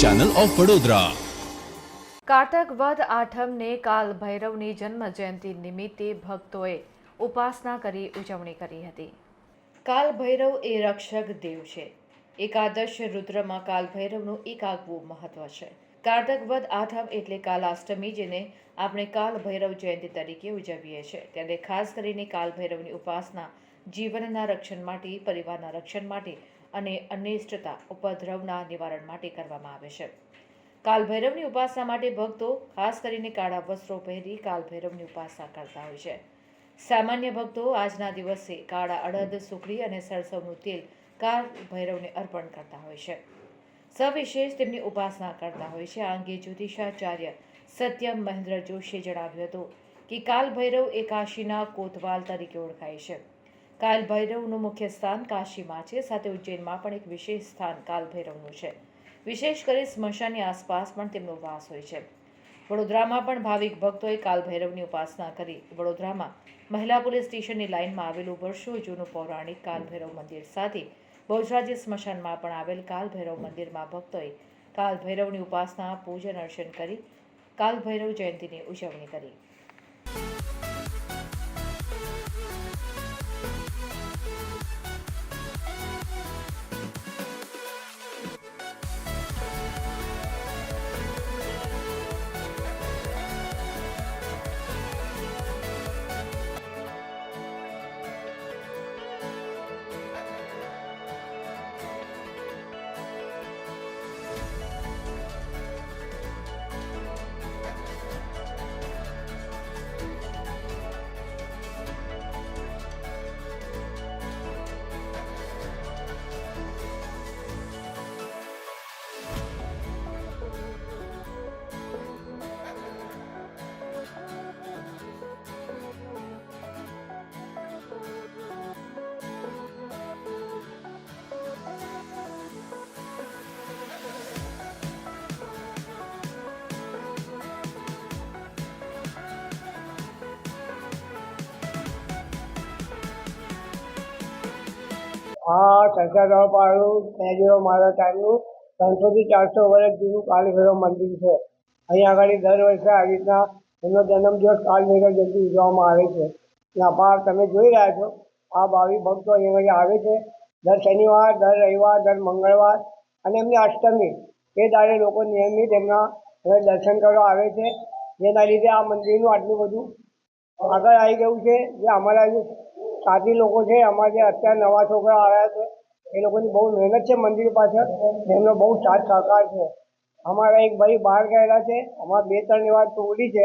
Channel of Vadodara. કારતક વદ આઠમને કાલ ભૈરવની જન્મ જયંતિ નિમિત્તે ભક્તોએ ઉપાસના કરી ઉજવણી કરી હતી। કાલ ભૈરવ એ રક્ષક દેવ છે। એકાદશ રુદ્રમાં કાલ ભૈરવનું એક આગવું મહત્વ છે। કારતક વદ આઠમ એટલે કાલાષ્ટમી, જેને આપણે કાલ ભૈરવ જયંતિ તરીકે ઉજવીએ છીએ। ત્યારે ખાસ કરીને કાલ ભૈરવની ઉપાસના જીવનના રક્ષણ માટે, પરિવારના રક્ષણ માટે અને અનિષ્ટતા ઉપદ્રવના નિવારણ માટે કરવામાં આવે છે। કાલ ભૈરવની ઉપાસના માટે ભક્તો ખાસ કરીને કાળા વસ્ત્રો પહેરી કાલ ભૈરવની ઉપાસના કરતા હોય છે। સામાન્ય ભક્તો આજના દિવસે કાળા અડદ, સુખડી અને સરસવનું તેલ કાલ ભૈરવને અર્પણ કરતા હોય છે। સવિશેષ તેમની ઉપાસના કરતા હોય છે। આ અંગે જ્યોતિષાચાર્ય સત્યમ મહેન્દ્ર જોશીએ જણાવ્યું હતું કે કાલ ભૈરવ એ કાશીના કોતવાલ તરીકે ઓળખાય છે। કાલ ભૈરવનું મુખ્ય સ્થાન કાશીમાં છે, સાથે ઉજ્જૈનમાં પણ એક વિશેષ સ્થાન કાલ ભૈરવનું છે। વિશેષ કરી સ્મશાનની આસપાસ પણ તેમનો વાસ હોય છે। વડોદરામાં પણ ભાવિક ભક્તોએ કાલ ભૈરવની ઉપાસના કરી। વડોદરામાં મહિલા પોલીસ સ્ટેશનની લાઇનમાં આવેલું વર્ષો જૂનું પૌરાણિક કાલ ભૈરવ મંદિર સાથે બહુચરાજી સ્મશાનમાં પણ આવેલ કાલ ભૈરવ મંદિરમાં ભક્તોએ કાલ ભૈરવની ઉપાસના, પૂજન અર્ચન કરી કાલ ભૈરવ જયંતિની ઉજવણી કરી। આ સરદાર પાડું મેજરો મારા ટાઈમનું 300 થી 400 વર્ષ જૂનું કાલ ભૈરવ મંદિર છે। અહીંયા આગળ દર વર્ષે આવી રીતના એમનો જન્મદિવસ કાલ ભૈરવ જયંતિ ઉજવવામાં આવે છે। ત્યાં બહાર તમે જોઈ રહ્યા છો, આ ભાવિક ભક્તો અહીંયા આગળ આવે છે। દર શનિવાર, દર રવિવાર, દર મંગળવાર અને એમની અષ્ટમી એ દાડે લોકો નિયમિત એમના દર્શન કરવા આવે છે। જેના લીધે આ મંદિરનું આટલું બધું આગળ આવી ગયું છે। જે અમારા જે સાથી લોકો છે, અમારા જે અત્યારે નવા છોકરા આવ્યા છે, એ લોકોની બહુ મહેનત છે મંદિર પાછળ, એમનો બહુ સાથ સહકાર છે। અમારા એક ભાઈ બહાર ગયેલા છે, અમારા 2-3 એવા ટોળી છે,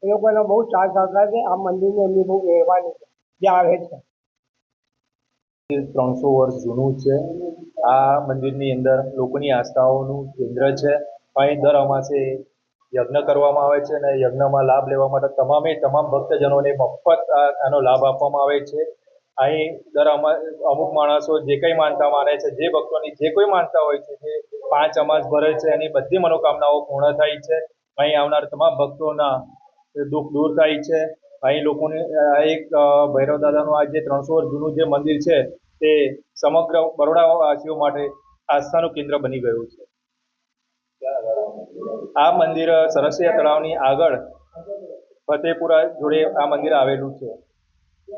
એ લોકોનો બહુ સાથ સહકાર છે। આ મંદિરની એમની બહુ મહેરબાની છે જે આવે છે। 300 વર્ષ જૂનું છે। આ મંદિરની અંદર લોકોની આસ્થાઓનું કેન્દ્ર છે। અહીં દર અમાસે યજ્ઞ કરવામાં આવે છે અને યજ્ઞમાં લાભ લેવા માટે તમામ ભક્તજનોને મફત આનો લાભ આપવામાં આવે છે। અહીં અમુક માણસો જે કંઈ માનતા માને છે, જે ભક્તોની જે કોઈ માનતા હોય છે, જે 5 અમાસ ભરે છે, એની બધી મનોકામનાઓ પૂર્ણ થાય છે। અહીં આવનાર તમામ ભક્તોના દુઃખ દૂર થાય છે। અહીં લોકોને એક ભૈરવ દાદાનું આ જે 300 વર્ષ જૂનું જે મંદિર છે, તે સમગ્ર બરોડાવાસીઓ માટે આસ્થાનું કેન્દ્ર બની ગયું છે। આ મંદિર સરસિયા તળાવની આગળ ફતેપુરા જોડે આ મંદિર આવેલું છે।